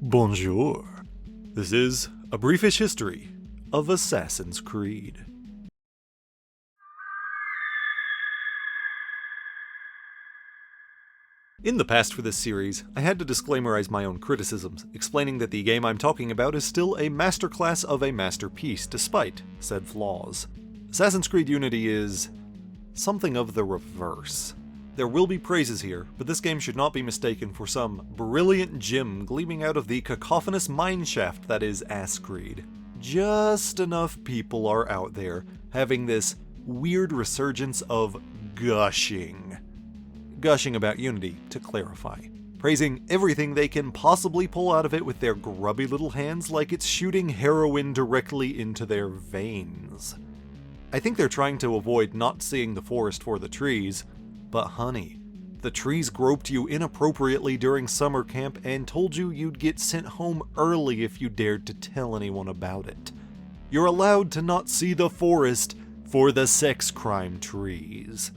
Bonjour. This is a briefish history of Assassin's Creed. In the past for this series, I had to disclaimerize my own criticisms, explaining that the game I'm talking about is still a masterclass of a masterpiece, despite said flaws. Assassin's Creed Unity is something of the reverse. There will be praises here, but this game should not be mistaken for some brilliant gem gleaming out of the cacophonous mineshaft that is Ass Creed. Just enough people are out there having this weird resurgence of gushing. Gushing about Unity, to clarify. Praising everything they can possibly pull out of it with their grubby little hands like it's shooting heroin directly into their veins. I think they're trying to avoid not seeing the forest for the trees, but honey, the trees groped you inappropriately during summer camp and told you you'd get sent home early if you dared to tell anyone about it. You're allowed to not see the forest for the sex crime trees.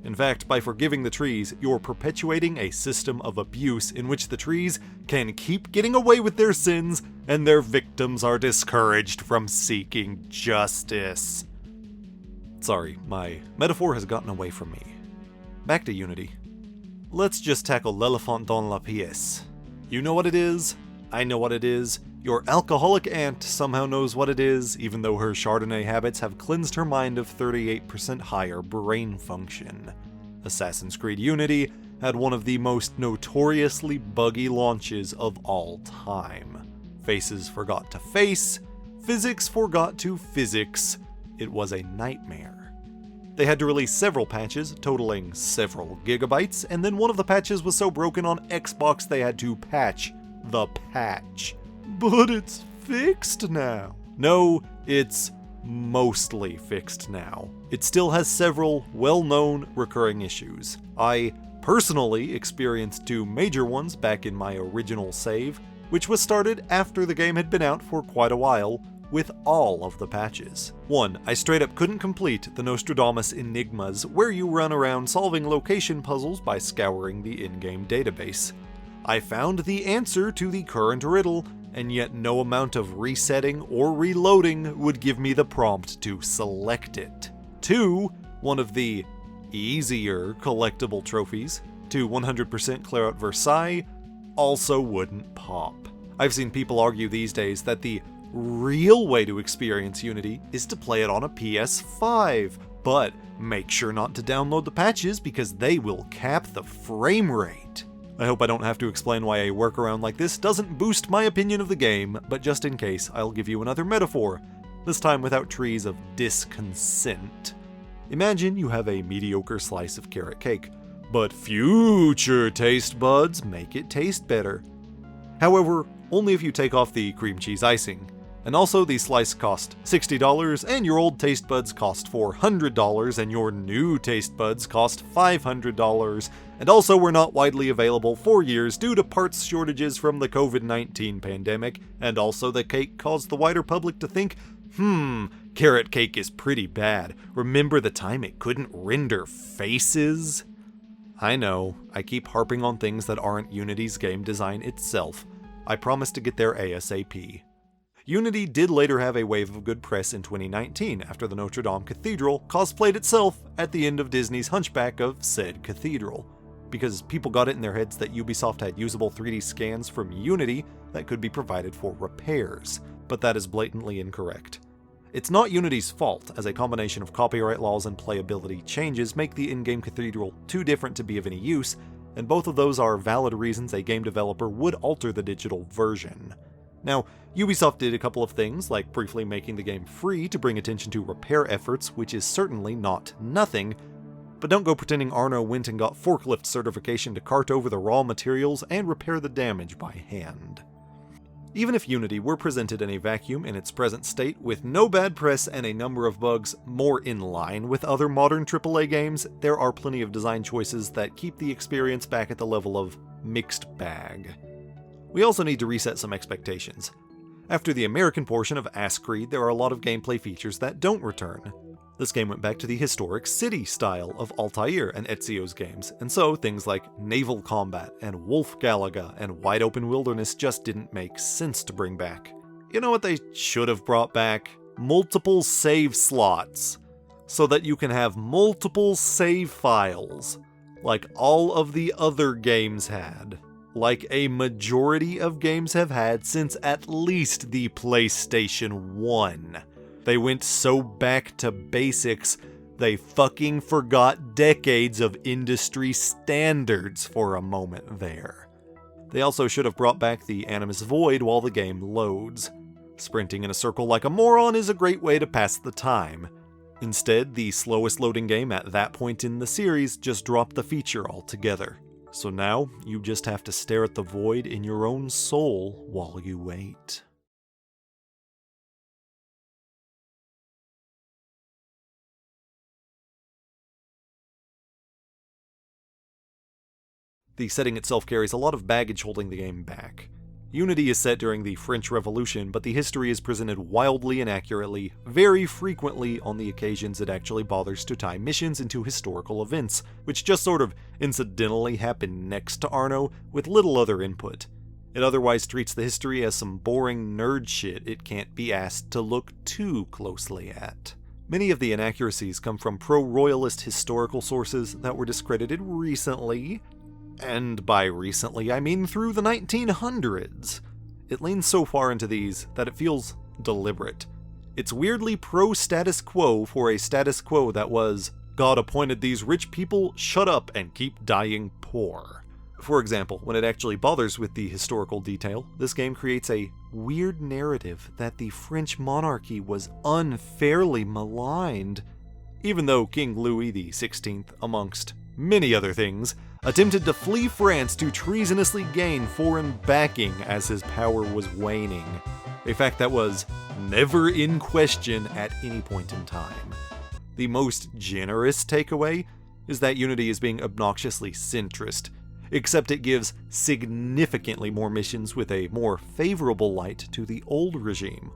In fact, by forgiving the trees, you're perpetuating a system of abuse in which the trees can keep getting away with their sins and their victims are discouraged from seeking justice. Sorry, my metaphor has gotten away from me. Back to Unity. Let's just tackle l'elephant dans la pièce. You know what it is, I know what it is, your alcoholic aunt somehow knows what it is, even though her Chardonnay habits have cleansed her mind of 38% higher brain function. Assassin's Creed Unity had one of the most notoriously buggy launches of all time. Faces forgot to face, physics forgot to physics. It was a nightmare. They had to release several patches, totaling several gigabytes, and then one of the patches was so broken on Xbox they had to patch the patch. But it's fixed now. No, it's mostly fixed now. It still has several well-known recurring issues. I personally experienced two major ones back in my original save, which was started after the game had been out for quite a while, with all of the patches. 1. I straight up couldn't complete the Nostradamus Enigmas, where you run around solving location puzzles by scouring the in-game database. I found the answer to the current riddle, and yet no amount of resetting or reloading would give me the prompt to select it. 2. One of the easier collectible trophies, to 100% clear out Versailles, also wouldn't pop. I've seen people argue these days that the real way to experience Unity is to play it on a PS5, but make sure not to download the patches because they will cap the frame rate. I hope I don't have to explain why a workaround like this doesn't boost my opinion of the game, but just in case, I'll give you another metaphor, this time without trees of disconsent. Imagine you have a mediocre slice of carrot cake, but future taste buds make it taste better. However, only if you take off the cream cheese icing. And also, the slice cost $60, and your old taste buds cost $400, and your new taste buds cost $500, and also were not widely available for years due to parts shortages from the COVID-19 pandemic, and also the cake caused the wider public to think, carrot cake is pretty bad. Remember the time it couldn't render faces? I know, I keep harping on things that aren't Unity's game design itself. I promise to get there ASAP. Unity did later have a wave of good press in 2019 after the Notre Dame Cathedral cosplayed itself at the end of Disney's Hunchback of said cathedral, because people got it in their heads that Ubisoft had usable 3D scans from Unity that could be provided for repairs, but that is blatantly incorrect. It's not Unity's fault, as a combination of copyright laws and playability changes make the in-game cathedral too different to be of any use, and both of those are valid reasons a game developer would alter the digital version. Now, Ubisoft did a couple of things, like briefly making the game free to bring attention to repair efforts, which is certainly not nothing, but don't go pretending Arno went and got forklift certification to cart over the raw materials and repair the damage by hand. Even if Unity were presented in a vacuum in its present state, with no bad press and a number of bugs more in line with other modern AAA games, there are plenty of design choices that keep the experience back at the level of mixed bag. We also need to reset some expectations. After the American portion of Ass Creed, there are a lot of gameplay features that don't return. This game went back to the historic city style of Altair and Ezio's games, and so things like naval combat and Wolf Galaga and wide open wilderness just didn't make sense to bring back. You know what they should have brought back? Multiple save slots, so that you can have multiple save files, like all of the other games had. Like a majority of games have had since at least the PlayStation 1. They went so back to basics, they fucking forgot decades of industry standards for a moment there. They also should have brought back the Animus Void while the game loads. Sprinting in a circle like a moron is a great way to pass the time. Instead, the slowest loading game at that point in the series just dropped the feature altogether. So now, you just have to stare at the void in your own soul while you wait. The setting itself carries a lot of baggage holding the game back. Unity is set during the French Revolution, but the history is presented wildly inaccurately, very frequently on the occasions it actually bothers to tie missions into historical events, which just sort of incidentally happen next to Arno with little other input. It otherwise treats the history as some boring nerd shit it can't be asked to look too closely at. Many of the inaccuracies come from pro-royalist historical sources that were discredited recently, and by recently, I mean through the 1900s. It leans so far into these that it feels deliberate. It's weirdly pro-status quo for a status quo that was, God appointed these rich people, shut up and keep dying poor. For example, when it actually bothers with the historical detail, this game creates a weird narrative that the French monarchy was unfairly maligned, even though King Louis XVI, amongst many other things, attempted to flee France to treasonously gain foreign backing as his power was waning, a fact that was never in question at any point in time. The most generous takeaway is that Unity is being obnoxiously centrist, except it gives significantly more missions with a more favorable light to the old regime.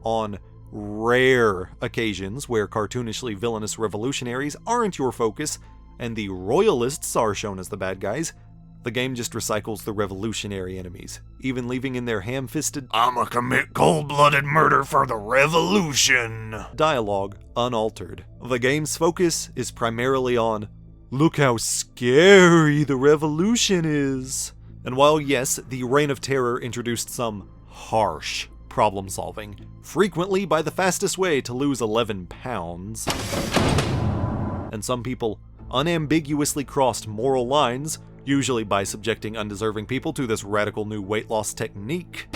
On rare occasions where cartoonishly villainous revolutionaries aren't your focus, and the royalists are shown as the bad guys, the game just recycles the revolutionary enemies, even leaving in their ham-fisted "I'ma commit cold-blooded murder for the revolution" dialogue unaltered. The game's focus is primarily on, look how scary the revolution is. And while yes, the Reign of Terror introduced some harsh problem solving, frequently by the fastest way to lose 11 pounds, and some people unambiguously crossed moral lines, usually by subjecting undeserving people to this radical new weight loss technique.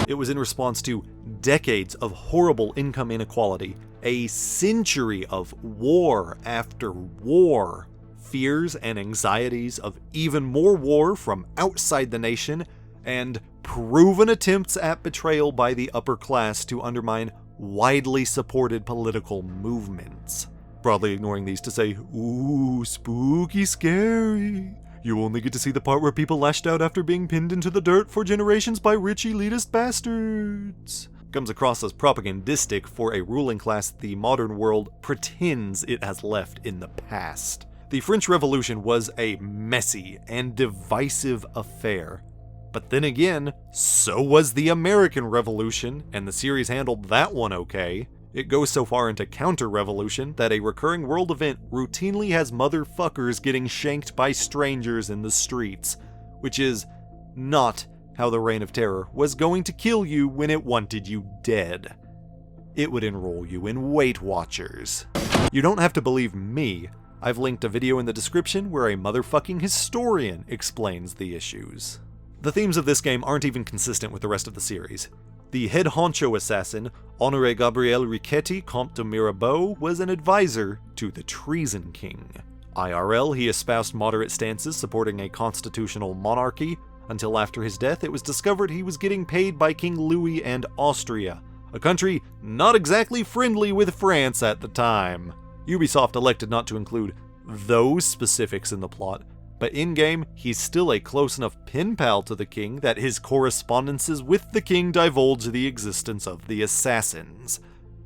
It was in response to decades of horrible income inequality, a century of war after war, fears and anxieties of even more war from outside the nation, and proven attempts at betrayal by the upper class to undermine widely supported political movements. Broadly ignoring these to say, ooh, spooky scary. You only get to see the part where people lashed out after being pinned into the dirt for generations by rich elitist bastards. Comes across as propagandistic for a ruling class the modern world pretends it has left in the past. The French Revolution was a messy and divisive affair. But then again, so was the American Revolution, and the series handled that one okay. It goes so far into counter-revolution that a recurring world event routinely has motherfuckers getting shanked by strangers in the streets, which is not how the Reign of Terror was going to kill you when it wanted you dead. It would enroll you in Weight Watchers. You don't have to believe me. I've linked a video in the description where a motherfucking historian explains the issues. The themes of this game aren't even consistent with the rest of the series. The head honcho assassin, Honoré Gabriel Riquetti, Comte de Mirabeau, was an advisor to the Treason King. IRL, he espoused moderate stances supporting a constitutional monarchy, until after his death it was discovered he was getting paid by King Louis and Austria, a country not exactly friendly with France at the time. Ubisoft elected not to include those specifics in the plot, but in-game, he's still a close enough pen pal to the king that his correspondences with the king divulge the existence of the assassins.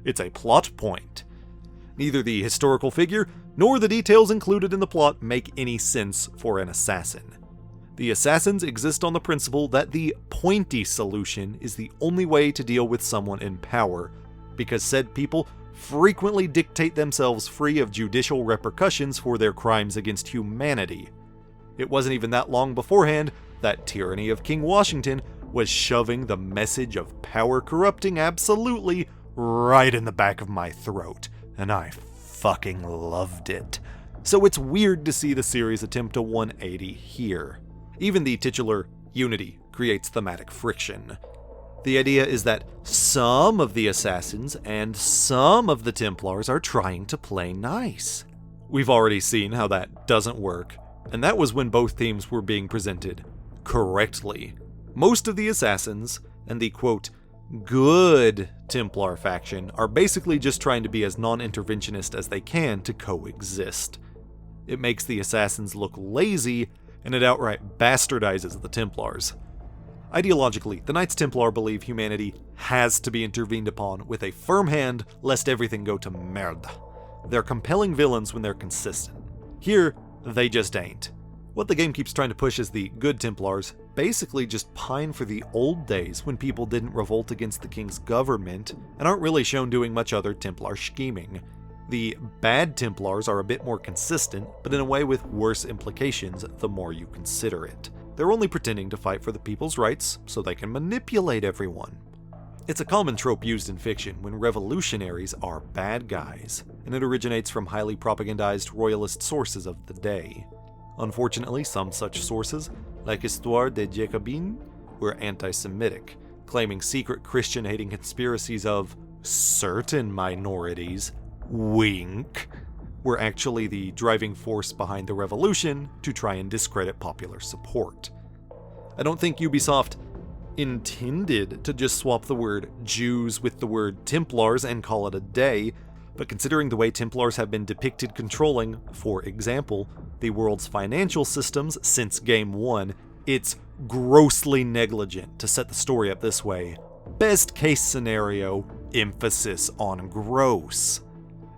It's a plot point. Neither the historical figure nor the details included in the plot make any sense for an assassin. The assassins exist on the principle that the pointy solution is the only way to deal with someone in power, because said people frequently dictate themselves free of judicial repercussions for their crimes against humanity. It wasn't even that long beforehand that tyranny of King Washington was shoving the message of power corrupting absolutely right in the back of my throat, and I fucking loved it. So it's weird to see the series attempt a 180 here. Even the titular Unity creates thematic friction. The idea is that some of the assassins and some of the Templars are trying to play nice. We've already seen how that doesn't work, and that was when both themes were being presented correctly. Most of the assassins and the quote, good Templar faction are basically just trying to be as non-interventionist as they can to coexist. It makes the assassins look lazy, and it outright bastardizes the Templars. Ideologically, the Knights Templar believe humanity has to be intervened upon with a firm hand lest everything go to merde. They're compelling villains when they're consistent. Here, they just ain't. What the game keeps trying to push is the good Templars basically just pine for the old days when people didn't revolt against the king's government and aren't really shown doing much other Templar scheming. The bad Templars are a bit more consistent, but in a way with worse implications the more you consider it. They're only pretending to fight for the people's rights so they can manipulate everyone. It's a common trope used in fiction when revolutionaries are bad guys, and it originates from highly propagandized royalist sources of the day. Unfortunately, some such sources, like Histoire des Jacobins, were anti-Semitic, claiming secret Christian-hating conspiracies of certain minorities, wink, were actually the driving force behind the revolution to try and discredit popular support. I don't think Ubisoft intended to just swap the word Jews with the word Templars and call it a day, but considering the way Templars have been depicted controlling, for example, the world's financial systems since Game 1, it's grossly negligent to set the story up this way. Best case scenario, emphasis on gross.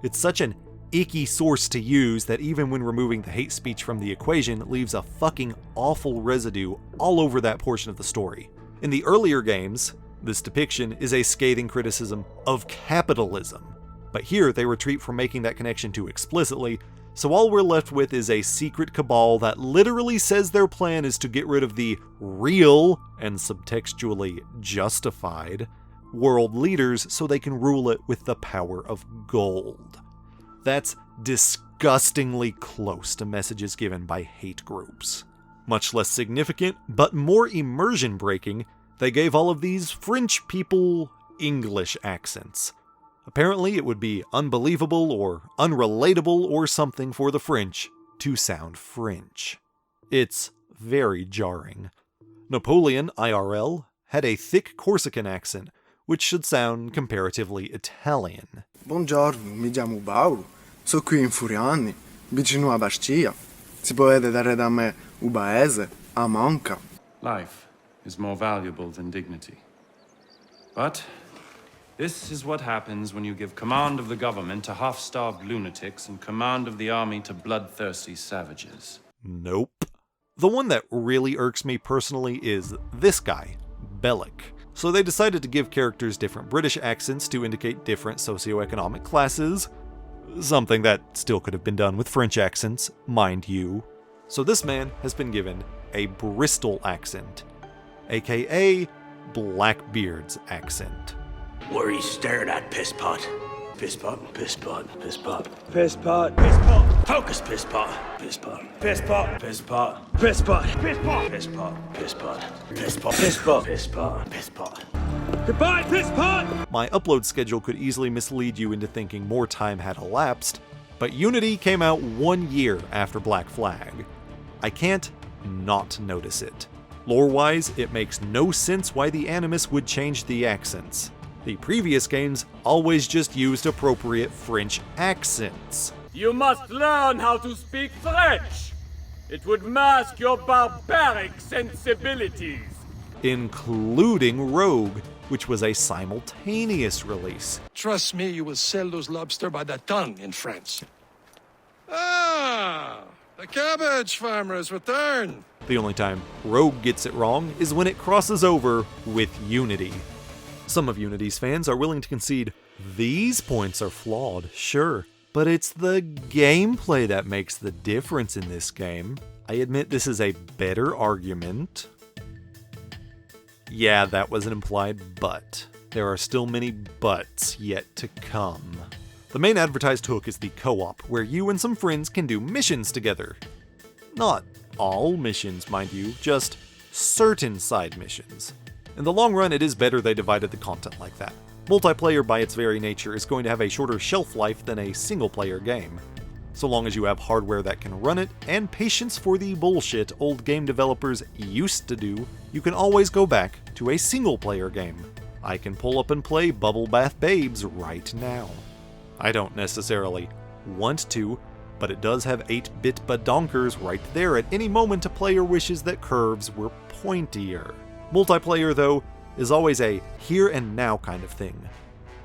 It's such an icky source to use that even when removing the hate speech from the equation, it leaves a fucking awful residue all over that portion of the story. In the earlier games, this depiction is a scathing criticism of capitalism, but here they retreat from making that connection too explicitly, so all we're left with is a secret cabal that literally says their plan is to get rid of the real, and subtextually justified, world leaders so they can rule it with the power of gold. That's disgustingly close to messages given by hate groups. Much less significant, but more immersion-breaking, they gave all of these French people English accents. Apparently it would be unbelievable or unrelatable or something for the French to sound French. It's very jarring. Napoleon, IRL, had a thick Corsican accent, which should sound comparatively Italian. Buongiorno, mi chiamo Bauru. So qui in Furiani, vicino a Bastia. Si può vedere da me un paese a manca. Life is more valuable than dignity. But this is what happens when you give command of the government to half-starved lunatics and command of the army to bloodthirsty savages. Nope. The one that really irks me personally is this guy, Bellic. So they decided to give characters different British accents to indicate different socioeconomic classes. Something that still could have been done with French accents, mind you. So this man has been given a Bristol accent, aka Blackbeard's accent. Where he stared at piss pot. Piss pot, piss pot, piss pot. Piss pot, piss pot, Focus piss pot. Piss pot. piss pot, Piss pot. piss pot, Piss pot. Piss pot. Piss pot. Piss pot. Piss pot. Piss pot. Piss pot. goodbye, piss pot! My upload schedule could easily mislead you into thinking more time had elapsed, but Unity came out 1 year after Black Flag. I can't not notice it. Lore-wise, it makes no sense why the Animus would change the accents. The previous games always just used appropriate French accents. You must learn how to speak French. It would mask your barbaric sensibilities. including Rogue, which was a simultaneous release. Trust me, you will sell those lobster by the ton in France. Ah, the cabbage farmers return. The only time Rogue gets it wrong is when it crosses over with Unity. Some of Unity's fans are willing to concede these points are flawed, sure, but it's the gameplay that makes the difference in this game. I admit this is a better argument. Yeah, that was an implied but. There are still many buts yet to come. The main advertised hook is the co-op, where you and some friends can do missions together. Not all missions, mind you, just certain side missions. In the long run, it is better they divided the content like that. Multiplayer, by its very nature, is going to have a shorter shelf life than a single-player game. So long as you have hardware that can run it, and patience for the bullshit old game developers used to do, you can always go back to a single-player game. I can pull up and play Bubble Bath Babes right now. I don't necessarily want to, but it does have 8-bit badonkers right there at any moment a player wishes that curves were pointier. Multiplayer, though, is always a here and now kind of thing.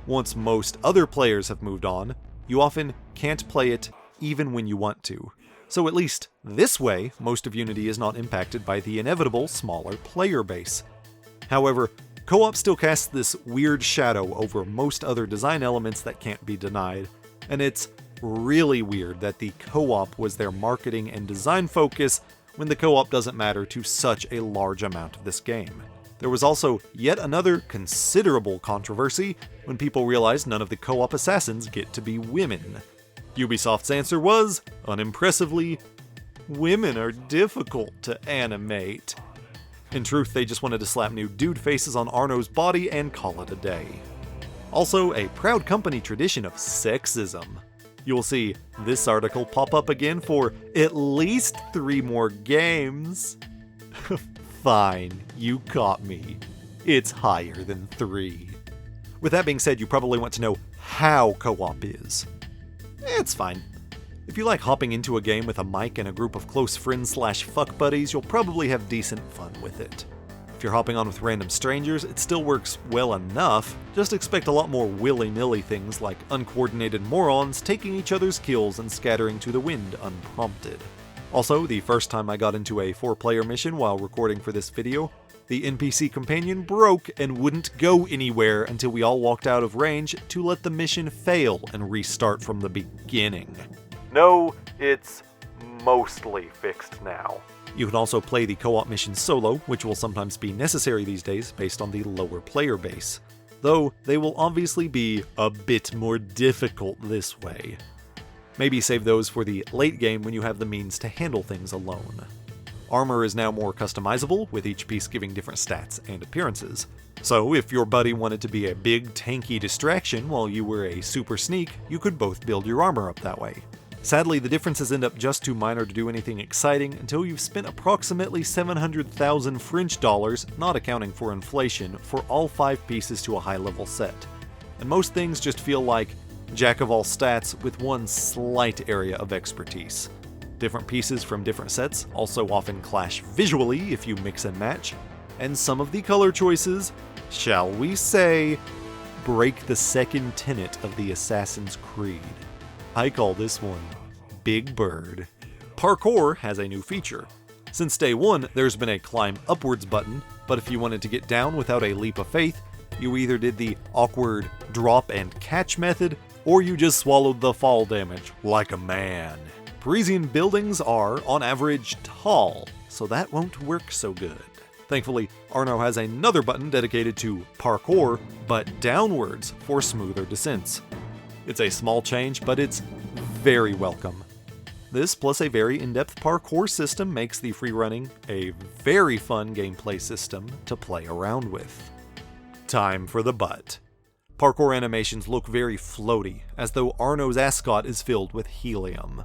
Once most other players have moved on, you often can't play it even when you want to. So at least this way, most of Unity is not impacted by the inevitable smaller player base. However, co-op still casts this weird shadow over most other design elements that can't be denied, and it's really weird that the co-op was their marketing and design focus when the co-op doesn't matter to such a large amount of this game. There was also yet another considerable controversy when people realized none of the co-op assassins get to be women. Ubisoft's answer was, unimpressively, women are difficult to animate. In truth, they just wanted to slap new dude faces on Arno's body and call it a day. Also, a proud company tradition of sexism. You'll see this article pop up again for at least 3 more games. Fine, you caught me. It's higher than 3. With that being said, you probably want to know how co-op is. It's fine. If you like hopping into a game with a mic and a group of close friends/fuck buddies, you'll probably have decent fun with it. If you're hopping on with random strangers, it still works well enough, just expect a lot more willy-nilly things like uncoordinated morons taking each other's kills and scattering to the wind unprompted. Also, the first time I got into a 4-player mission while recording for this video, the NPC companion broke and wouldn't go anywhere until we all walked out of range to let the mission fail and restart from the beginning. No, it's mostly fixed now. You can also play the co-op mission solo, which will sometimes be necessary these days based on the lower player base, though they will obviously be a bit more difficult this way. Maybe save those for the late game when you have the means to handle things alone. Armor is now more customizable, with each piece giving different stats and appearances. So if your buddy wanted to be a big tanky distraction while you were a super sneak, you could both build your armor up that way. Sadly, the differences end up just too minor to do anything exciting until you've spent approximately 700,000 French dollars, not accounting for inflation, for all 5 pieces to a high-level set. And most things just feel like jack of all stats with one slight area of expertise. Different pieces from different sets also often clash visually if you mix and match, and some of the color choices, shall we say, break the second tenet of the Assassin's Creed. I call this one Big Bird. Parkour has a new feature. Since day one, there's been a climb upwards button, but if you wanted to get down without a leap of faith, you either did the awkward drop and catch method, or you just swallowed the fall damage like a man. Parisian buildings are, on average, tall, so that won't work so good. Thankfully, Arno has another button dedicated to parkour, but downwards for smoother descents. It's a small change, but it's very welcome. This, plus a very in-depth parkour system, makes the freerunning a very fun gameplay system to play around with. Time for the butt. Parkour animations look very floaty, as though Arno's ascot is filled with helium.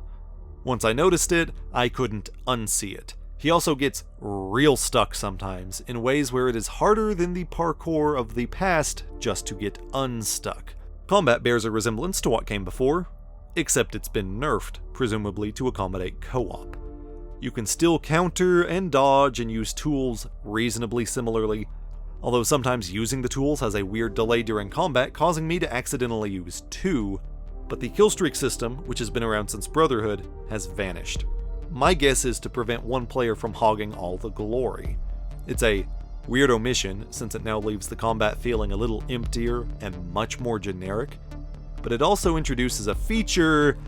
Once I noticed it, I couldn't unsee it. He also gets real stuck sometimes, in ways where it is harder than the parkour of the past just to get unstuck. Combat bears a resemblance to what came before, except it's been nerfed, presumably to accommodate co-op. You can still counter and dodge and use tools reasonably similarly, although sometimes using the tools has a weird delay during combat, causing me to accidentally use 2, but the killstreak system, which has been around since Brotherhood, has vanished. My guess is to prevent one player from hogging all the glory. It's a weird omission, since it now leaves the combat feeling a little emptier and much more generic, but it also introduces a feature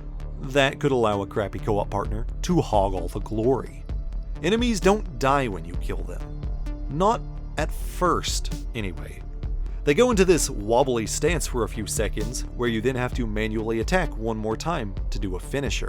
that could allow a crappy co-op partner to hog all the glory. Enemies don't die when you kill them. Not at first, anyway. They go into this wobbly stance for a few seconds, where you then have to manually attack one more time to do a finisher.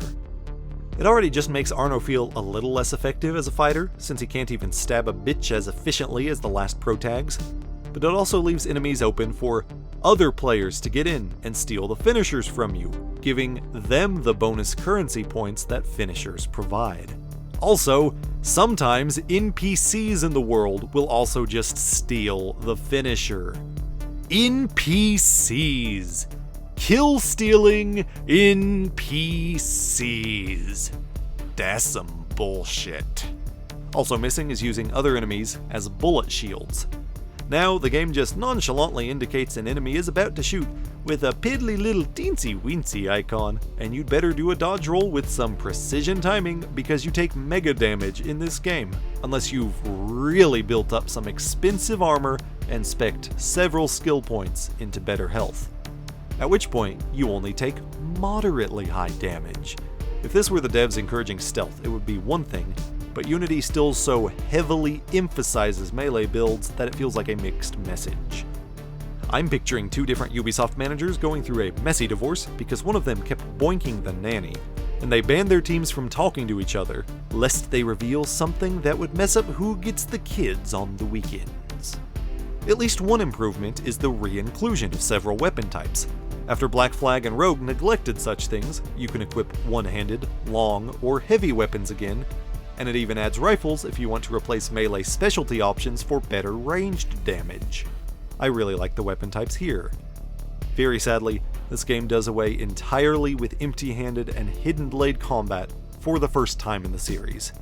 It already just makes Arno feel a little less effective as a fighter, since he can't even stab a bitch as efficiently as the last protags, but it also leaves enemies open for other players to get in and steal the finishers from you, giving them the bonus currency points that finishers provide. Also, sometimes NPCs in the world will also just steal the finisher. NPCs. Kill stealing NPCs. That's some bullshit. Also missing is using other enemies as bullet shields. Now, the game just nonchalantly indicates an enemy is about to shoot with a piddly little teensy weensy icon, and you'd better do a dodge roll with some precision timing because you take mega damage in this game, unless you've really built up some expensive armor and specced several skill points into better health. At which point, you only take moderately high damage. If this were the devs encouraging stealth, it would be one thing, but Unity still so heavily emphasizes melee builds that it feels like a mixed message. I'm picturing 2 different Ubisoft managers going through a messy divorce because one of them kept boinking the nanny, and they banned their teams from talking to each other, lest they reveal something that would mess up who gets the kids on the weekends. At least one improvement is the re-inclusion of several weapon types. After Black Flag and Rogue neglected such things, you can equip one-handed, long, or heavy weapons again, and it even adds rifles if you want to replace melee specialty options for better ranged damage. I really like the weapon types here. Very sadly, this game does away entirely with empty-handed and hidden blade combat for the first time in the series.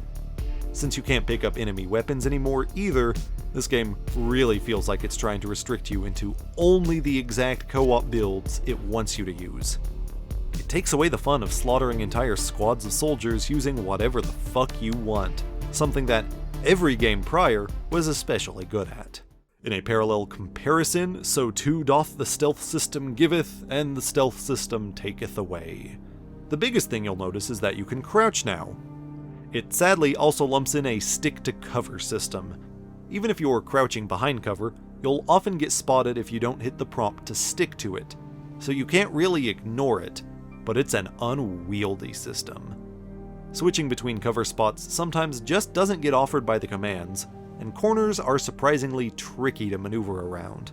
Since you can't pick up enemy weapons anymore either, this game really feels like it's trying to restrict you into only the exact co-op builds it wants you to use. It takes away the fun of slaughtering entire squads of soldiers using whatever the fuck you want, something that every game prior was especially good at. In a parallel comparison, so too doth the stealth system giveth, and the stealth system taketh away. The biggest thing you'll notice is that you can crouch now. It sadly also lumps in a stick-to-cover system. Even if you're crouching behind cover, you'll often get spotted if you don't hit the prompt to stick to it, so you can't really ignore it, but it's an unwieldy system. Switching between cover spots sometimes just doesn't get offered by the commands, and corners are surprisingly tricky to maneuver around.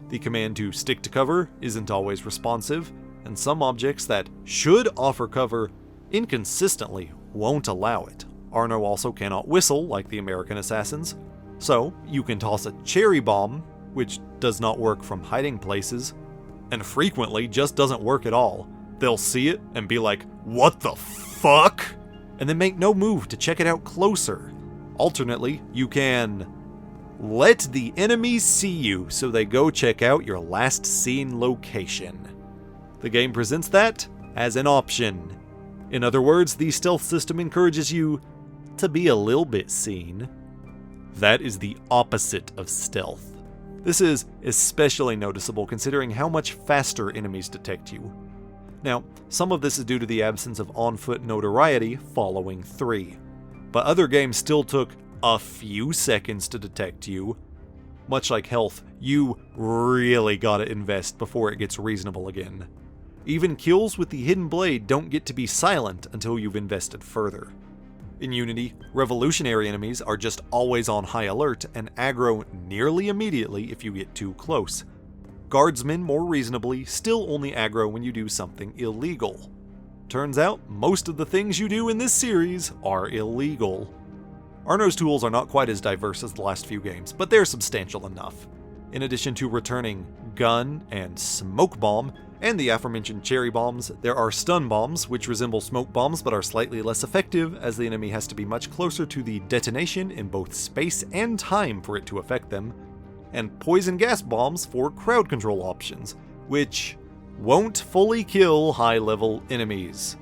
The command to stick to cover isn't always responsive, and some objects that should offer cover inconsistently won't allow it. Arno also cannot whistle like the American assassins, so you can toss a cherry bomb, which does not work from hiding places, and frequently just doesn't work at all. They'll see it and be like, "What the fuck?" and then make no move to check it out closer. Alternately, you can let the enemies see you so they go check out your last seen location. The game presents that as an option. In other words, the stealth system encourages you to be a little bit seen. That is the opposite of stealth. This is especially noticeable considering how much faster enemies detect you. Now, some of this is due to the absence of on-foot notoriety following 3, but other games still took a few seconds to detect you. Much like health, you really gotta invest before it gets reasonable again. Even kills with the hidden blade don't get to be silent until you've invested further. In Unity, revolutionary enemies are just always on high alert and aggro nearly immediately if you get too close. Guardsmen, more reasonably, still only aggro when you do something illegal. Turns out, most of the things you do in this series are illegal. Arno's tools are not quite as diverse as the last few games, but they're substantial enough. In addition to returning gun and smoke bomb, and the aforementioned cherry bombs, there are stun bombs, which resemble smoke bombs but are slightly less effective, as the enemy has to be much closer to the detonation in both space and time for it to affect them, and poison gas bombs for crowd control options, which won't fully kill high-level enemies.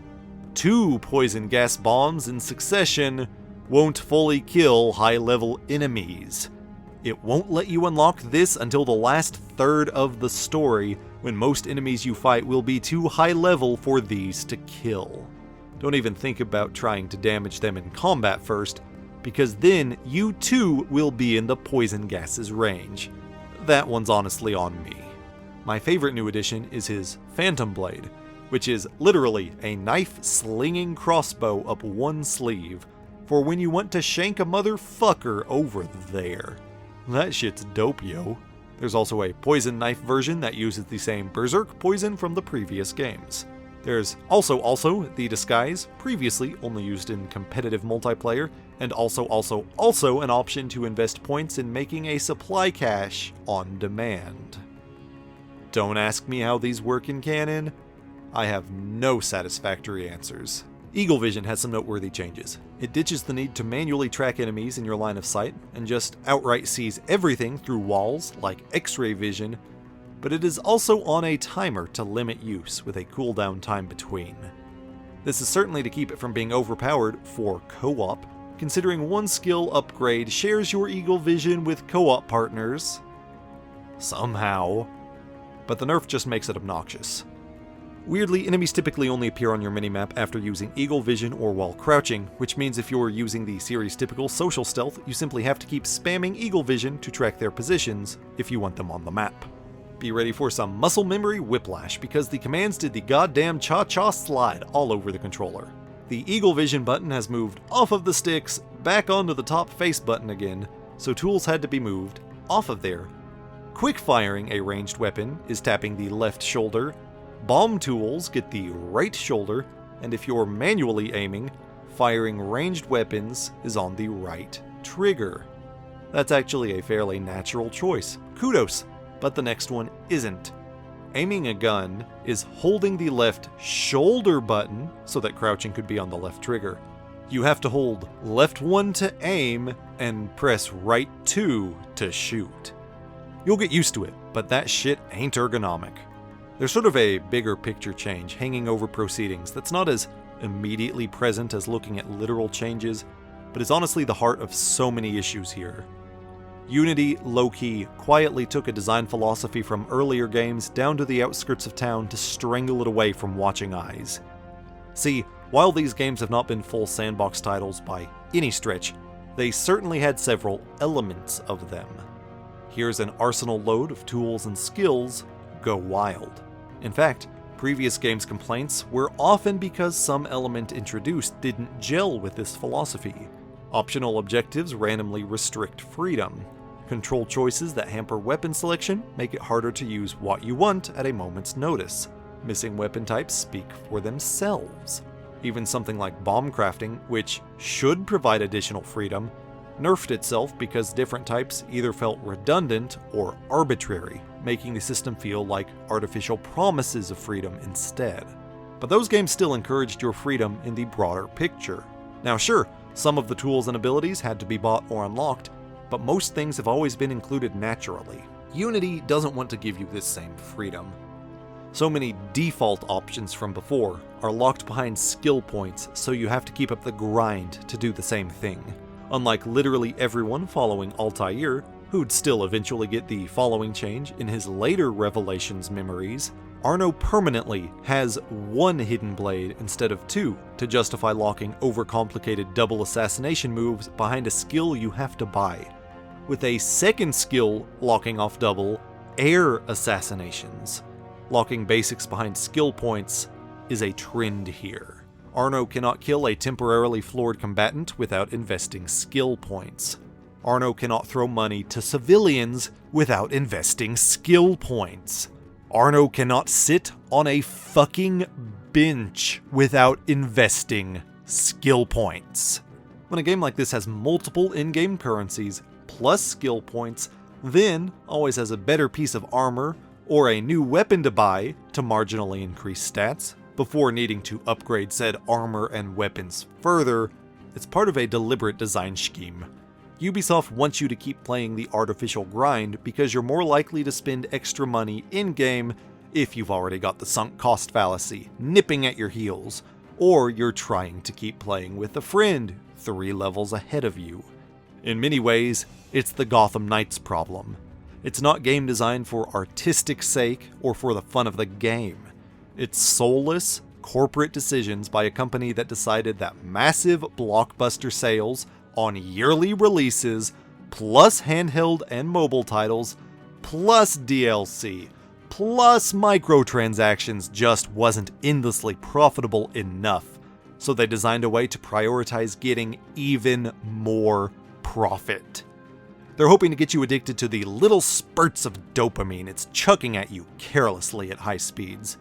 2 poison gas bombs in succession won't fully kill high-level enemies. It won't let you unlock this until the last third of the story, when most enemies you fight will be too high level for these to kill. Don't even think about trying to damage them in combat first, because then you too will be in the poison gases range. That one's honestly on me. My favorite new addition is his Phantom Blade, which is literally a knife-slinging crossbow up one sleeve, for when you want to shank a motherfucker over there. That shit's dope, yo. There's also a poison knife version that uses the same berserk poison from the previous games. There's also the disguise, previously only used in competitive multiplayer, and also an option to invest points in making a supply cache on demand. Don't ask me how these work in canon. I have no satisfactory answers. Eagle Vision has some noteworthy changes. It ditches the need to manually track enemies in your line of sight, and just outright sees everything through walls like X-ray vision, but it is also on a timer to limit use with a cooldown time between. This is certainly to keep it from being overpowered for co-op, considering one skill upgrade shares your Eagle Vision with co-op partners. Somehow. But the nerf just makes it obnoxious. Weirdly, enemies typically only appear on your minimap after using Eagle Vision or while crouching, which means if you're using the series' typical social stealth, you simply have to keep spamming Eagle Vision to track their positions if you want them on the map. Be ready for some muscle memory whiplash, because the commands did the goddamn cha-cha slide all over the controller. The Eagle Vision button has moved off of the sticks, back onto the top face button again, so tools had to be moved off of there. Quick firing a ranged weapon is tapping the left shoulder, bomb tools get the right shoulder, and if you're manually aiming, firing ranged weapons is on the right trigger. That's actually a fairly natural choice. Kudos, but the next one isn't. Aiming a gun is holding the left shoulder button so that crouching could be on the left trigger. You have to hold left 1 to aim and press right 2 to shoot. You'll get used to it, but that shit ain't ergonomic. There's sort of a bigger picture change hanging over proceedings that's not as immediately present as looking at literal changes, but is honestly the heart of so many issues here. Unity, low-key, quietly took a design philosophy from earlier games down to the outskirts of town to strangle it away from watching eyes. See, while these games have not been full sandbox titles by any stretch, they certainly had several elements of them. Here's an arsenal load of tools and skills. Go wild. In fact, previous games' complaints were often because some element introduced didn't gel with this philosophy. Optional objectives randomly restrict freedom. Control choices that hamper weapon selection make it harder to use what you want at a moment's notice. Missing weapon types speak for themselves. Even something like bomb crafting, which should provide additional freedom, nerfed itself because different types either felt redundant or arbitrary, making the system feel like artificial promises of freedom instead. But those games still encouraged your freedom in the broader picture. Now sure, some of the tools and abilities had to be bought or unlocked, but most things have always been included naturally. Unity doesn't want to give you this same freedom. So many default options from before are locked behind skill points, so you have to keep up the grind to do the same thing. Unlike literally everyone following Altair, who'd still eventually get the following change in his later Revelations memories, Arno permanently has one hidden blade instead of two to justify locking overcomplicated double assassination moves behind a skill you have to buy, with a second skill locking off double air assassinations. Locking basics behind skill points is a trend here. Arno cannot kill a temporarily floored combatant without investing skill points. Arno cannot throw money to civilians without investing skill points. Arno cannot sit on a fucking bench without investing skill points. When a game like this has multiple in-game currencies, plus skill points, then always has a better piece of armor or a new weapon to buy to marginally increase stats, before needing to upgrade said armor and weapons further, it's part of a deliberate design scheme. Ubisoft wants you to keep playing the artificial grind because you're more likely to spend extra money in-game if you've already got the sunk cost fallacy nipping at your heels, or you're trying to keep playing with a friend 3 levels ahead of you. In many ways, it's the Gotham Knights problem. It's not game design for artistic sake or for the fun of the game. It's soulless, corporate decisions by a company that decided that massive blockbuster sales on yearly releases, plus handheld and mobile titles, plus DLC, plus microtransactions just wasn't endlessly profitable enough, so they designed a way to prioritize getting even more profit. They're hoping to get you addicted to the little spurts of dopamine it's chucking at you carelessly at high speeds.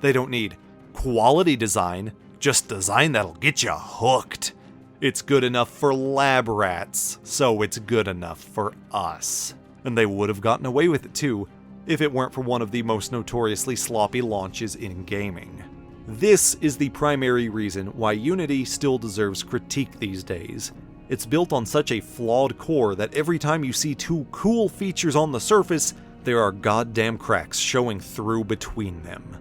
They don't need quality design, just design that'll get you hooked. It's good enough for lab rats, so it's good enough for us. And they would have gotten away with it too, if it weren't for one of the most notoriously sloppy launches in gaming. This is the primary reason why Unity still deserves critique these days. It's built on such a flawed core that every time you see 2 cool features on the surface, there are goddamn cracks showing through between them.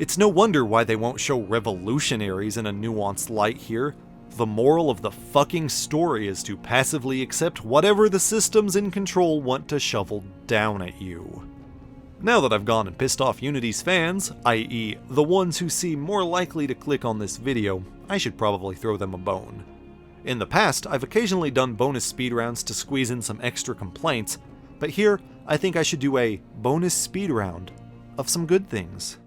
It's no wonder why they won't show revolutionaries in a nuanced light here. The moral of the fucking story is to passively accept whatever the systems in control want to shovel down at you. Now that I've gone and pissed off Unity's fans, i.e. the ones who seem more likely to click on this video, I should probably throw them a bone. In the past, I've occasionally done bonus speedrounds to squeeze in some extra complaints, but here, I think I should do a bonus speedround of some good things.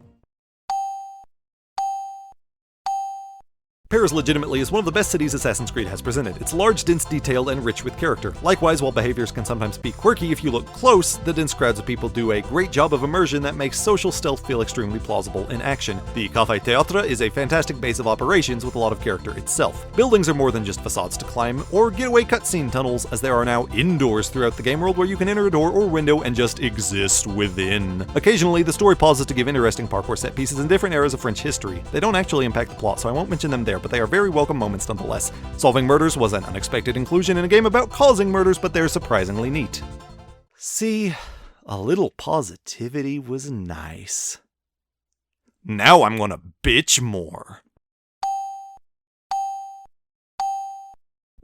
Paris legitimately is one of the best cities Assassin's Creed has presented. It's large, dense, detailed, and rich with character. Likewise, while behaviors can sometimes be quirky if you look close, the dense crowds of people do a great job of immersion that makes social stealth feel extremely plausible in action. The Café Théâtre is a fantastic base of operations with a lot of character itself. Buildings are more than just facades to climb, or getaway cutscene tunnels, as there are now indoors throughout the game world where you can enter a door or window and just exist within. Occasionally, the story pauses to give interesting parkour set pieces in different eras of French history. They don't actually impact the plot, so I won't mention them there, but they are very welcome moments nonetheless. Solving murders was an unexpected inclusion in a game about causing murders, but they're surprisingly neat. See, a little positivity was nice. Now I'm gonna bitch more.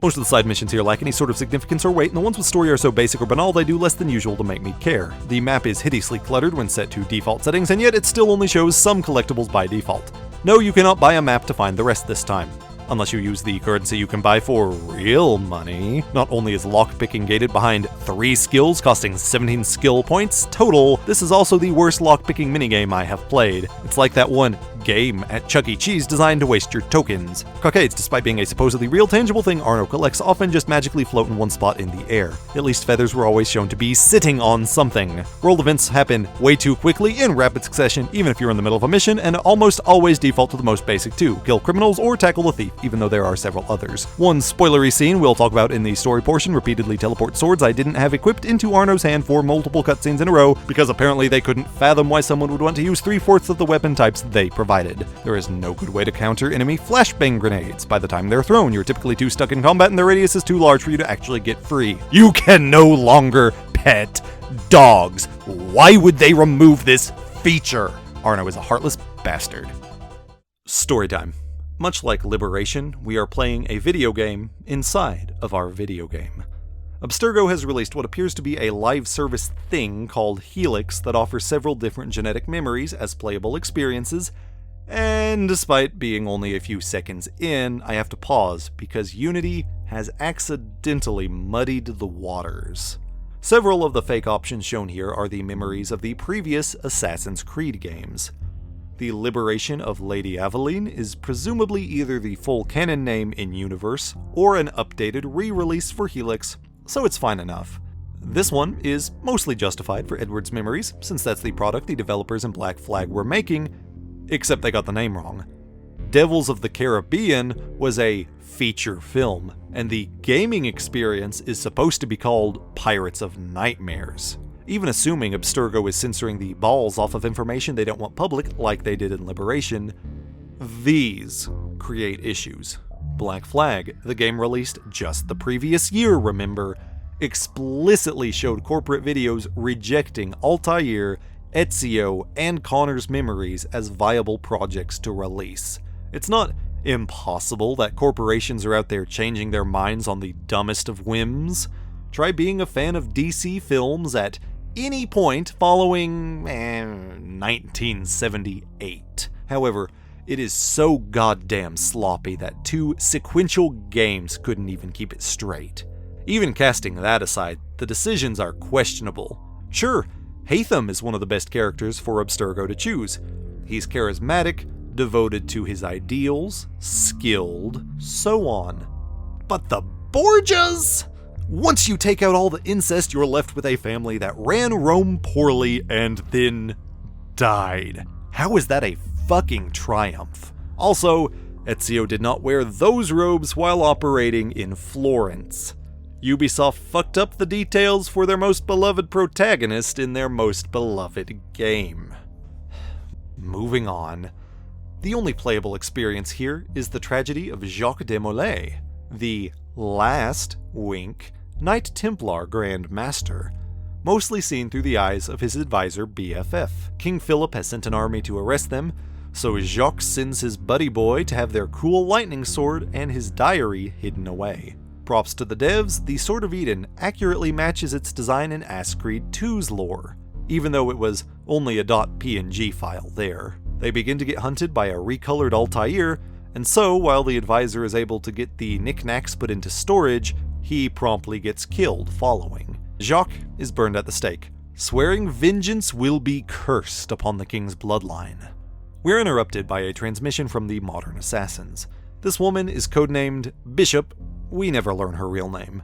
Most of the side missions here lack any sort of significance or weight, and the ones with story are so basic or banal they do less than usual to make me care. The map is hideously cluttered when set to default settings, and yet it still only shows some collectibles by default. No, you cannot buy a map to find the rest this time. Unless you use the currency you can buy for real money. Not only is lockpicking gated behind 3 skills costing 17 skill points total, this is also the worst lockpicking minigame I have played. It's like that one game at Chuck E. Cheese designed to waste your tokens. Cockades, despite being a supposedly real tangible thing Arno collects, often just magically float in one spot in the air. At least feathers were always shown to be sitting on something. World events happen way too quickly in rapid succession, even if you're in the middle of a mission, and almost always default to the most basic two: kill criminals or tackle the thief, even though there are several others. One spoilery scene we'll talk about in the story portion repeatedly teleports swords I didn't have equipped into Arno's hand for multiple cutscenes in a row, because apparently they couldn't fathom why someone would want to use 3/4 of the weapon types they provided. There is no good way to counter enemy flashbang grenades. By the time they're thrown, you're typically too stuck in combat and their radius is too large for you to actually get free. You can no longer pet dogs. Why would they remove this feature? Arno is a heartless bastard. Storytime. Much like Liberation, we are playing a video game inside of our video game. Abstergo has released what appears to be a live service thing called Helix that offers several different genetic memories as playable experiences, and despite being only a few seconds in, I have to pause because Unity has accidentally muddied the waters. Several of the fake options shown here are the memories of the previous Assassin's Creed games. The Liberation of Lady Aveline is presumably either the full canon name in universe or an updated re-release for Helix, so it's fine enough. This one is mostly justified for Edward's memories, since that's the product the developers in Black Flag were making, except they got the name wrong. Devils of the Caribbean was a feature film, and the gaming experience is supposed to be called Pirates of Nightmares. Even assuming Abstergo is censoring the balls off of information they don't want public like they did in Liberation, these create issues. Black Flag, the game released just the previous year, remember, explicitly showed corporate videos rejecting Altair, Ezio, and Connor's Memories as viable projects to release. It's not impossible that corporations are out there changing their minds on the dumbest of whims. Try being a fan of DC films at any point following 1978. However, it is so goddamn sloppy that 2 sequential games couldn't even keep it straight. Even casting that aside, the decisions are questionable. Sure, Hatham is one of the best characters for Abstergo to choose. He's charismatic, devoted to his ideals, skilled, so on. But the Borgias? Once you take out all the incest, you're left with a family that ran Rome poorly and then died. How is that a fucking triumph? Also, Ezio did not wear those robes while operating in Florence. Ubisoft fucked up the details for their most beloved protagonist in their most beloved game. Moving on. The only playable experience here is the tragedy of Jacques de Molay, the last, wink, Knight Templar Grand Master, mostly seen through the eyes of his advisor BFF. King Philip has sent an army to arrest them, so Jacques sends his buddy boy to have their cool lightning sword and his diary hidden away. Props to the devs, the Sword of Eden accurately matches its design in Assassin's Creed 2's lore, even though it was only a .png file there. They begin to get hunted by a recolored Altair, and so while the advisor is able to get the knickknacks put into storage, he promptly gets killed following. Jacques is burned at the stake, swearing vengeance will be cursed upon the king's bloodline. We're interrupted by a transmission from the modern assassins. This woman is codenamed Bishop. We never learn her real name.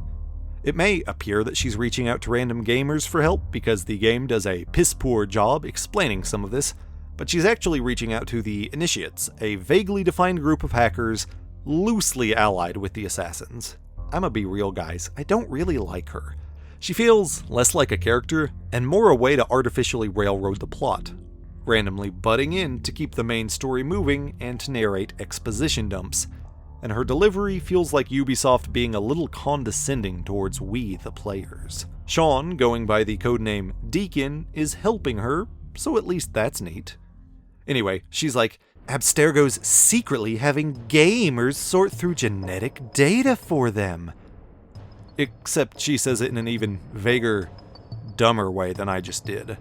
It may appear that she's reaching out to random gamers for help because the game does a piss-poor job explaining some of this, but she's actually reaching out to the Initiates, a vaguely defined group of hackers loosely allied with the assassins. I'ma be real, guys, I don't really like her. She feels less like a character and more a way to artificially railroad the plot, randomly butting in to keep the main story moving and to narrate exposition dumps. And her delivery feels like Ubisoft being a little condescending towards we, the players. Sean, going by the codename Deacon, is helping her, so at least that's neat. Anyway, she's like, Abstergo's secretly having gamers sort through genetic data for them. Except she says it in an even vaguer, dumber way than I just did.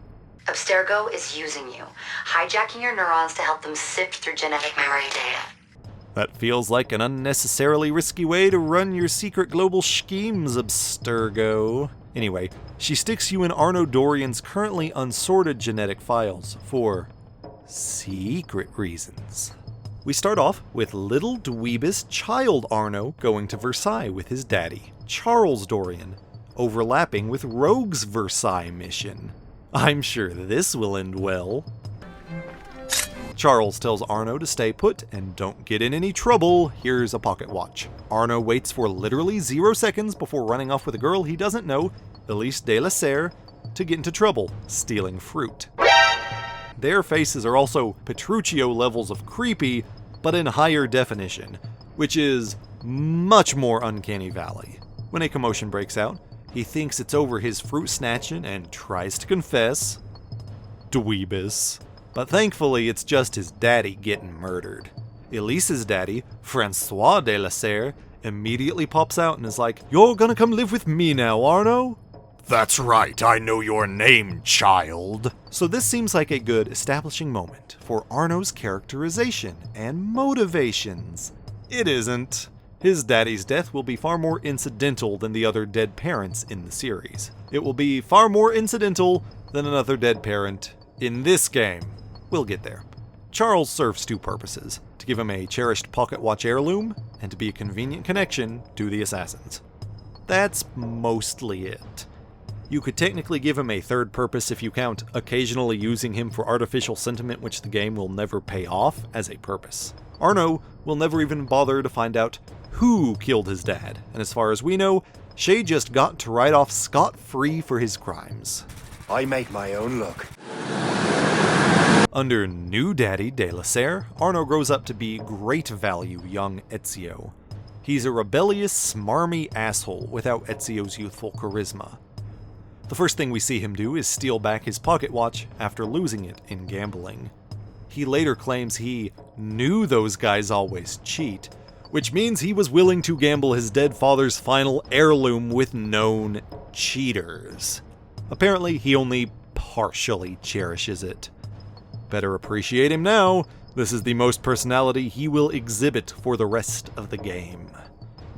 Abstergo is using you, hijacking your neurons to help them sift through genetic memory data. That feels like an unnecessarily risky way to run your secret global schemes, Abstergo. Anyway, she sticks you in Arno Dorian's currently unsorted genetic files for secret reasons. We start off with little dweebus child Arno going to Versailles with his daddy, Charles Dorian, overlapping with Rogue's Versailles mission. I'm sure this will end well. Charles tells Arno to stay put and don't get in any trouble. Here's a pocket watch. Arno waits for literally 0 seconds before running off with a girl he doesn't know, Elise de la Serre, to get into trouble, stealing fruit. Their faces are also Petruchio levels of creepy, but in higher definition, which is much more Uncanny Valley. When a commotion breaks out, he thinks it's over his fruit snatching and tries to confess. Dweebus. But thankfully, it's just his daddy getting murdered. Elise's daddy, Francois de la Serre, immediately pops out and is like, "You're gonna come live with me now, Arno?" "That's right, I know your name, child." So this seems like a good establishing moment for Arno's characterization and motivations. It isn't. His daddy's death will be far more incidental than the other dead parents in the series. It will be far more incidental than another dead parent in this game. We'll get there. Charles serves 2 purposes: to give him a cherished pocket watch heirloom, and to be a convenient connection to the assassins. That's mostly it. You could technically give him a third purpose if you count occasionally using him for artificial sentiment which the game will never pay off as a purpose. Arno will never even bother to find out who killed his dad, and as far as we know, Shay just got to ride off scot-free for his crimes. I make my own luck. Under new daddy De La Serre, Arno grows up to be great value young Ezio. He's a rebellious, smarmy asshole without Ezio's youthful charisma. The first thing we see him do is steal back his pocket watch after losing it in gambling. He later claims he knew those guys always cheat, which means he was willing to gamble his dead father's final heirloom with known cheaters. Apparently, he only partially cherishes it. Better appreciate him now. This is the most personality he will exhibit for the rest of the game.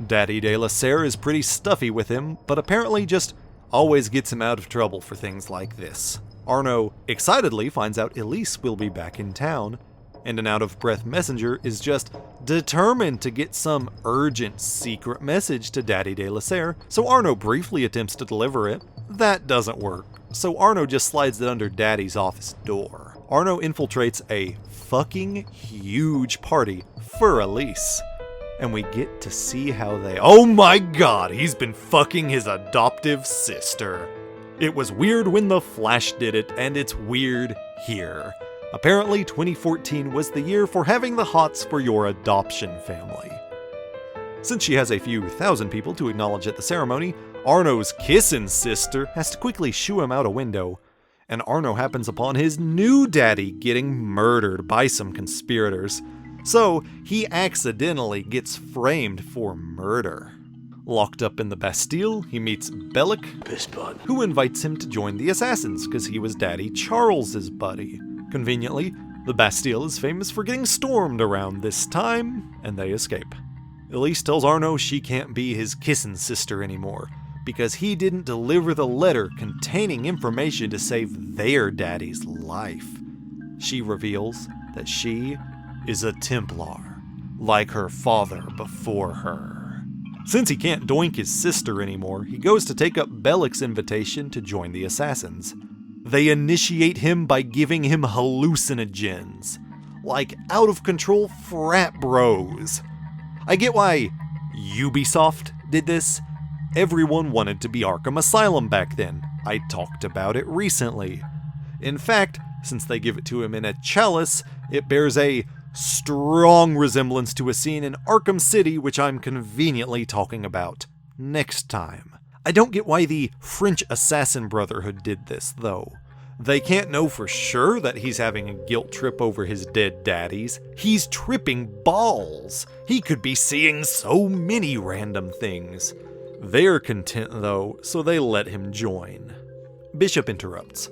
Daddy De La Serre is pretty stuffy with him, but apparently just always gets him out of trouble for things like this. Arno excitedly finds out Elise will be back in town, and an out-of-breath messenger is just determined to get some urgent secret message to Daddy De La Serre, so Arno briefly attempts to deliver it. That doesn't work, so Arno just slides it under Daddy's office door. Arno infiltrates a fucking huge party for Elise, and we get to see how they— oh my god, he's been fucking his adoptive sister. It was weird when The Flash did it, and it's weird here. Apparently 2014 was the year for having the hots for your adoption family. Since she has a few thousand people to acknowledge at the ceremony, Arno's kissing sister has to quickly shoo him out a window, and Arno happens upon his new daddy getting murdered by some conspirators, so he accidentally gets framed for murder. Locked up in the Bastille, he meets Bellic, who invites him to join the assassins because he was Daddy Charles's buddy. Conveniently, the Bastille is famous for getting stormed around this time, and they escape. Elise tells Arno she can't be his kissing sister anymore, because he didn't deliver the letter containing information to save their daddy's life. She reveals that she is a Templar, like her father before her. Since he can't doink his sister anymore, he goes to take up Bellic's invitation to join the assassins. They initiate him by giving him hallucinogens, like out-of-control frat bros. I get why Ubisoft did this. Everyone wanted to be Arkham Asylum back then. I talked about it recently. In fact, since they give it to him in a chalice, it bears a strong resemblance to a scene in Arkham City, which I'm conveniently talking about next time. I don't get why the French Assassin Brotherhood did this, though. They can't know for sure that he's having a guilt trip over his dead daddies. He's tripping balls. He could be seeing so many random things. They're content, though, so they let him join. Bishop interrupts.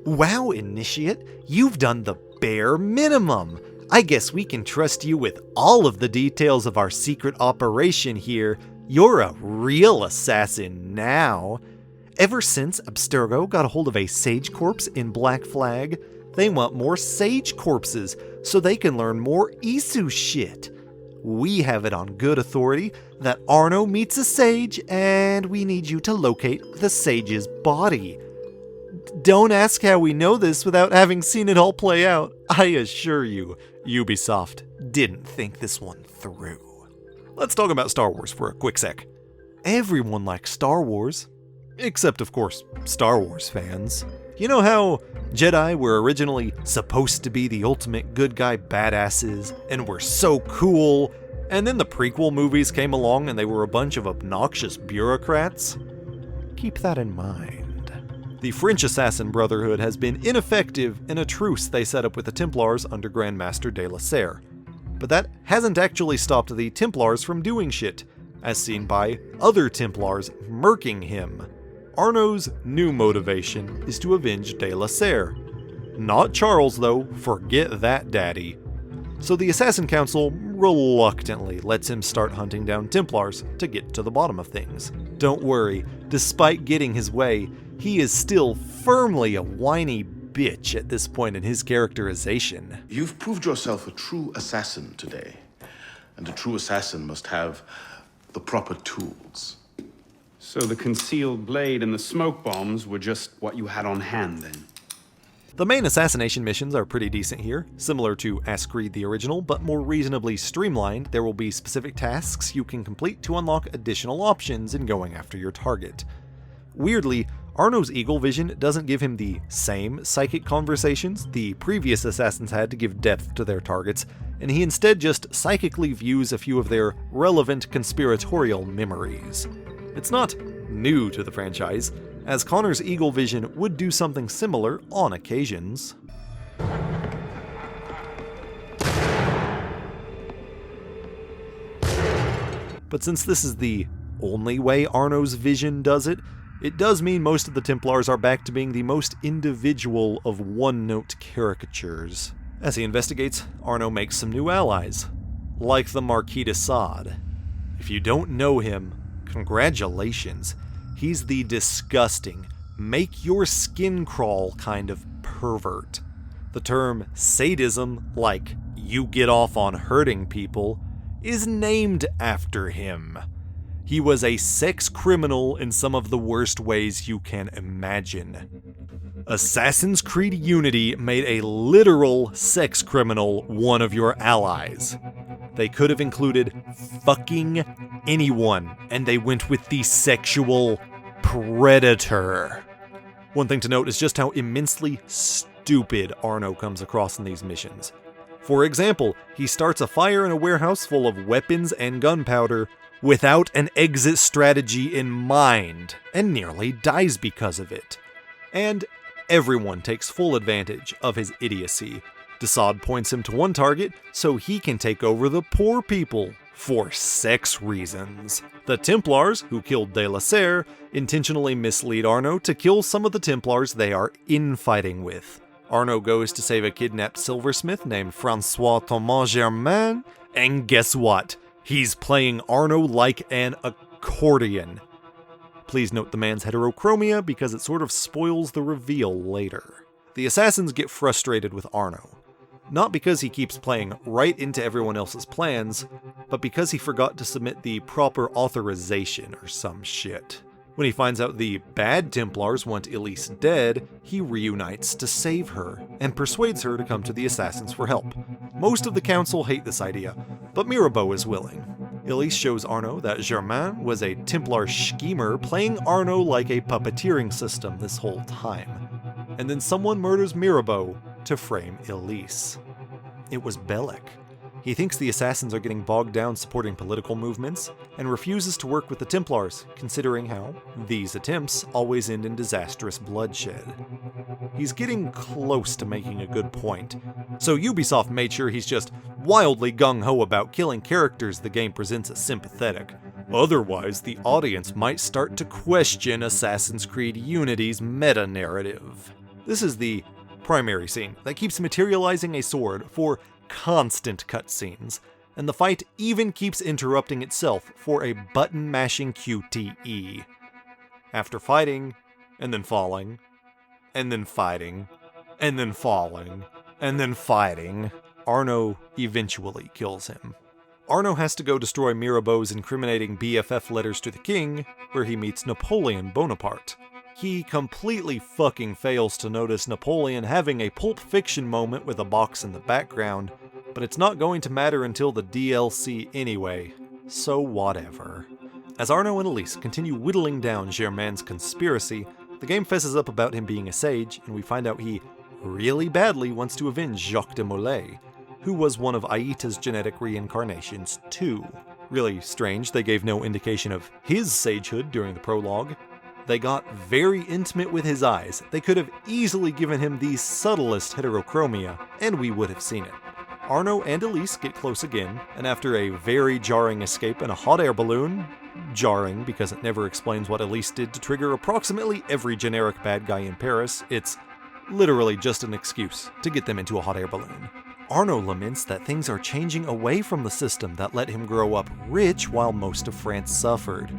Wow, Initiate, you've done the bare minimum. I guess we can trust you with all of the details of our secret operation here. You're a real assassin now. Ever since Abstergo got a hold of a sage corpse in Black Flag, they want more sage corpses so they can learn more Isu shit. We have it on good authority that Arno meets a sage, and we need you to locate the sage's body. Don't ask how we know this without having seen it all play out. I assure you, Ubisoft didn't think this one through. Let's talk about Star Wars for a quick sec. Everyone likes Star Wars, except of course, Star Wars fans. You know how Jedi were originally supposed to be the ultimate good guy badasses and were so cool, and then the prequel movies came along and they were a bunch of obnoxious bureaucrats? Keep that in mind. The French Assassin Brotherhood has been ineffective in a truce they set up with the Templars under Grandmaster De La Serre. But that hasn't actually stopped the Templars from doing shit, as seen by other Templars murking him. Arno's new motivation is to avenge De La Serre. Not Charles, though, forget that daddy. So the Assassin Council reluctantly lets him start hunting down Templars to get to the bottom of things. Don't worry, despite getting his way, he is still firmly a whiny bitch at this point in his characterization. You've proved yourself a true assassin today, and a true assassin must have the proper tools. So the concealed blade and the smoke bombs were just what you had on hand then? The main assassination missions are pretty decent here, similar to Ask Creed the original, but more reasonably streamlined. There will be specific tasks you can complete to unlock additional options in going after your target. Weirdly, Arno's eagle vision doesn't give him the same psychic conversations the previous assassins had to give depth to their targets, and he instead just psychically views a few of their relevant conspiratorial memories. It's not new to the franchise, as Connor's eagle vision would do something similar on occasions. But since this is the only way Arno's vision does it, it does mean most of the Templars are back to being the most individual of one-note caricatures. As he investigates, Arno makes some new allies, like the Marquis de Sade. If you don't know him, congratulations. He's the disgusting, make your skin crawl kind of pervert. The term sadism, like you get off on hurting people, is named after him. He was a sex criminal in some of the worst ways you can imagine. Assassin's Creed Unity made a literal sex criminal one of your allies. They could have included fucking anyone, and they went with the sexual predator. One thing to note is just how immensely stupid Arno comes across in these missions. For example, he starts a fire in a warehouse full of weapons and gunpowder without an exit strategy in mind, and nearly dies because of it. And everyone takes full advantage of his idiocy. de Sade points him to one target so he can take over the poor people for sex reasons. The Templars, who killed de la Serre, intentionally mislead Arno to kill some of the Templars they are infighting with. Arno goes to save a kidnapped silversmith named Francois Thomas Germain, and guess what? He's playing Arno like an accordion. Please note the man's heterochromia because it sort of spoils the reveal later. The assassins get frustrated with Arno. Not because he keeps playing right into everyone else's plans, but because he forgot to submit the proper authorization or some shit. When he finds out the bad Templars want Elise dead, he reunites to save her, and persuades her to come to the assassins for help. Most of the council hate this idea, but Mirabeau is willing. Elise shows Arno that Germain was a Templar schemer playing Arno like a puppeteering system this whole time. And then someone murders Mirabeau to frame Elise. It was Bellic. He thinks the assassins are getting bogged down supporting political movements, and refuses to work with the Templars, considering how these attempts always end in disastrous bloodshed. He's getting close to making a good point, so Ubisoft made sure he's just wildly gung-ho about killing characters the game presents as sympathetic. Otherwise, the audience might start to question Assassin's Creed Unity's meta-narrative. This is the primary scene that keeps materializing a sword for constant cutscenes, and the fight even keeps interrupting itself for a button-mashing QTE. After fighting, and then falling, and then fighting, and then falling, and then fighting, Arno eventually kills him. Arno has to go destroy Mirabeau's incriminating BFF letters to the king, where he meets Napoleon Bonaparte. He completely fucking fails to notice Napoleon having a Pulp Fiction moment with a box in the background, but it's not going to matter until the DLC anyway, so whatever. As Arno and Elise continue whittling down Germain's conspiracy, the game fesses up about him being a sage, and we find out he really badly wants to avenge Jacques de Molay, who was one of Aita's genetic reincarnations too. Really strange they gave no indication of his sagehood during the prologue. They got very intimate with his eyes. They could have easily given him the subtlest heterochromia, and we would have seen it. Arno and Elise get close again, and after a very jarring escape in a hot air balloon, jarring because it never explains what Elise did to trigger approximately every generic bad guy in Paris, it's literally just an excuse to get them into a hot air balloon. Arno laments that things are changing away from the system that let him grow up rich while most of France suffered.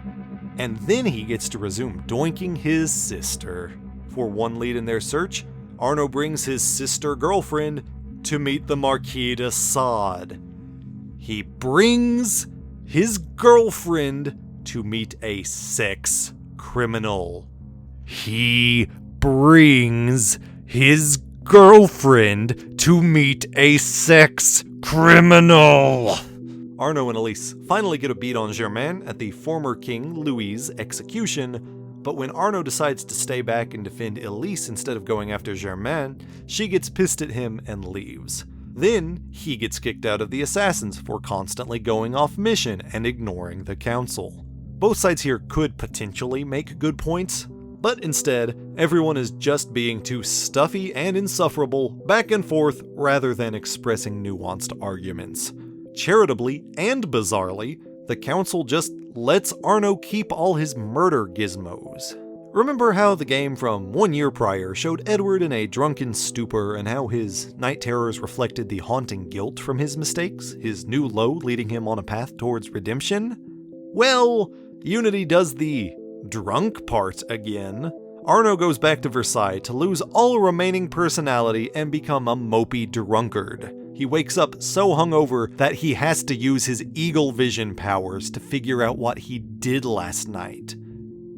And then he gets to resume doinking his sister. For one lead in their search, Arno brings his sister girlfriend to meet the Marquis de Sade. He brings his girlfriend to meet a sex criminal. He brings his girlfriend to meet a sex criminal. Arno and Elise finally get a beat on Germain at the former King Louis's execution, but when Arno decides to stay back and defend Elise instead of going after Germain, she gets pissed at him and leaves. Then, he gets kicked out of the Assassins for constantly going off mission and ignoring the council. Both sides here could potentially make good points, but instead, everyone is just being too stuffy and insufferable back and forth rather than expressing nuanced arguments. Charitably and bizarrely, the council just lets Arno keep all his murder gizmos. Remember how the game from 1 year prior showed Edward in a drunken stupor and how his night terrors reflected the haunting guilt from his mistakes, his new low leading him on a path towards redemption? Well, Unity does the drunk part again. Arno goes back to Versailles to lose all remaining personality and become a mopey drunkard. He wakes up so hungover that he has to use his eagle vision powers to figure out what he did last night.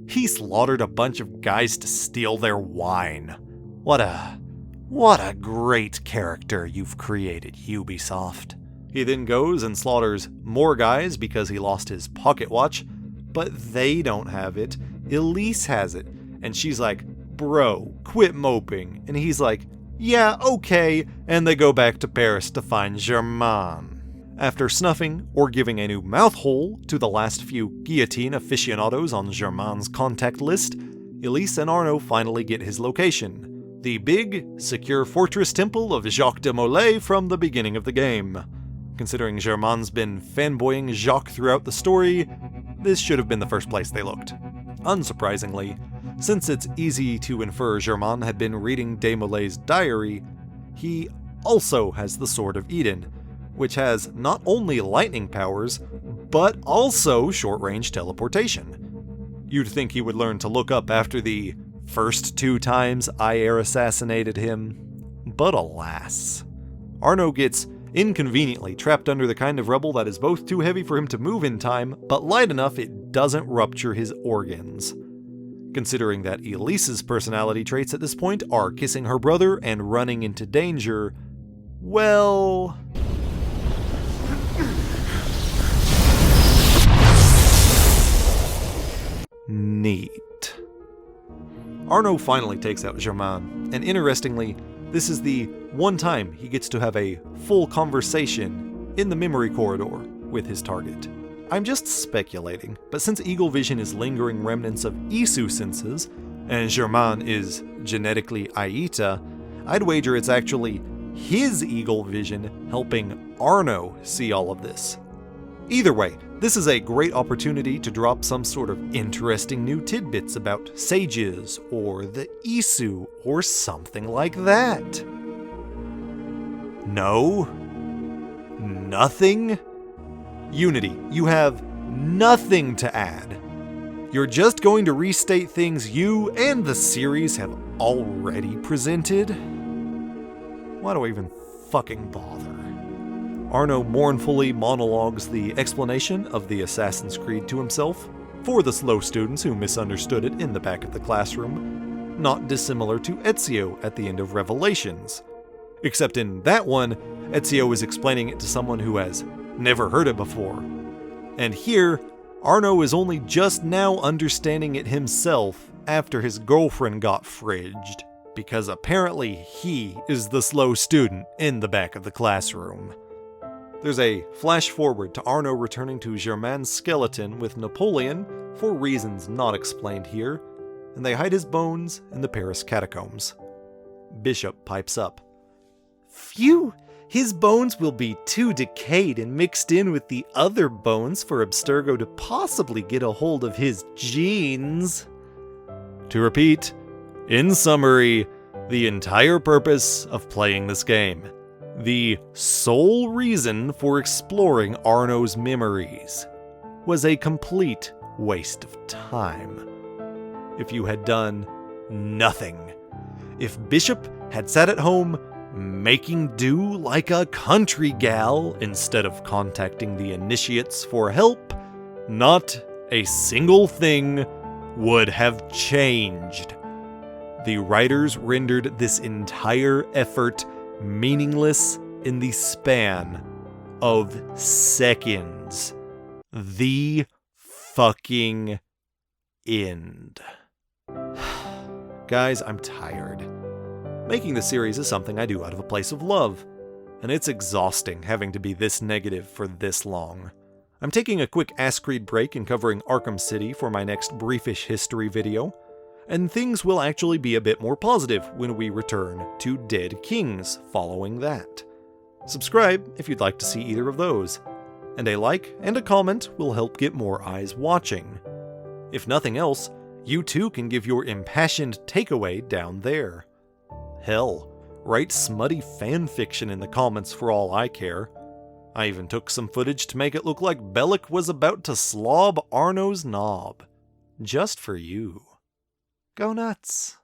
He slaughtered a bunch of guys to steal their wine. What a great character you've created, Ubisoft. He then goes and slaughters more guys because he lost his pocket watch, but they don't have it. Elise has it, and she's like, "Bro, quit moping." And he's like, "Yeah, okay," and they go back to Paris to find Germain. After snuffing or giving a new mouth hole to the last few guillotine aficionados on Germain's contact list, Elise and Arno finally get his location, the big, secure fortress temple of Jacques de Molay from the beginning of the game. Considering Germain's been fanboying Jacques throughout the story, this should have been the first place they looked. Unsurprisingly, since it's easy to infer Germain had been reading de Molay's diary, he also has the Sword of Eden, which has not only lightning powers, but also short-range teleportation. You'd think he would learn to look up after the first 2 times I-Air assassinated him, but alas. Arno gets inconveniently trapped under the kind of rubble that is both too heavy for him to move in time, but light enough it doesn't rupture his organs. Considering that Elise's personality traits at this point are kissing her brother and running into danger, well... neat. Arno finally takes out Germain, and interestingly, this is the one time he gets to have a full conversation in the memory corridor with his target. I'm just speculating, but since Eagle Vision is lingering remnants of Isu senses, and Germain is genetically Aita, I'd wager it's actually his Eagle Vision helping Arno see all of this. Either way, this is a great opportunity to drop some sort of interesting new tidbits about sages, or the Isu, or something like that. No? Nothing? Unity, you have nothing to add. You're just going to restate things you and the series have already presented? Why do I even fucking bother? Arno mournfully monologues the explanation of the Assassin's Creed to himself, for the slow students who misunderstood it in the back of the classroom, not dissimilar to Ezio at the end of Revelations. Except in that one, Ezio is explaining it to someone who has never heard it before. And here, Arno is only just now understanding it himself after his girlfriend got fridged, because apparently he is the slow student in the back of the classroom. There's a flash forward to Arno returning to Germain's skeleton with Napoleon for reasons not explained here, and they hide his bones in the Paris catacombs. Bishop pipes up. "Phew! His bones will be too decayed and mixed in with the other bones for Abstergo to possibly get a hold of his genes." To repeat, in summary, the entire purpose of playing this game. The sole reason for exploring Arno's memories was a complete waste of time. If you had done nothing, if Bishop had sat at home making do like a country gal instead of contacting the initiates for help, not a single thing would have changed. The writers rendered this entire effort meaningless in the span of seconds. The fucking end. Guys, I'm tired. Making the series is something I do out of a place of love, and it's exhausting having to be this negative for this long. I'm taking a quick Ass Creed break and covering Arkham City for my next briefish history video, and things will actually be a bit more positive when we return to Dead Kings following that. Subscribe if you'd like to see either of those, and a like and a comment will help get more eyes watching. If nothing else, you too can give your impassioned takeaway down there. Hell, write smutty fanfiction in the comments for all I care. I even took some footage to make it look like Bellic was about to slob Arno's knob. Just for you. Go nuts.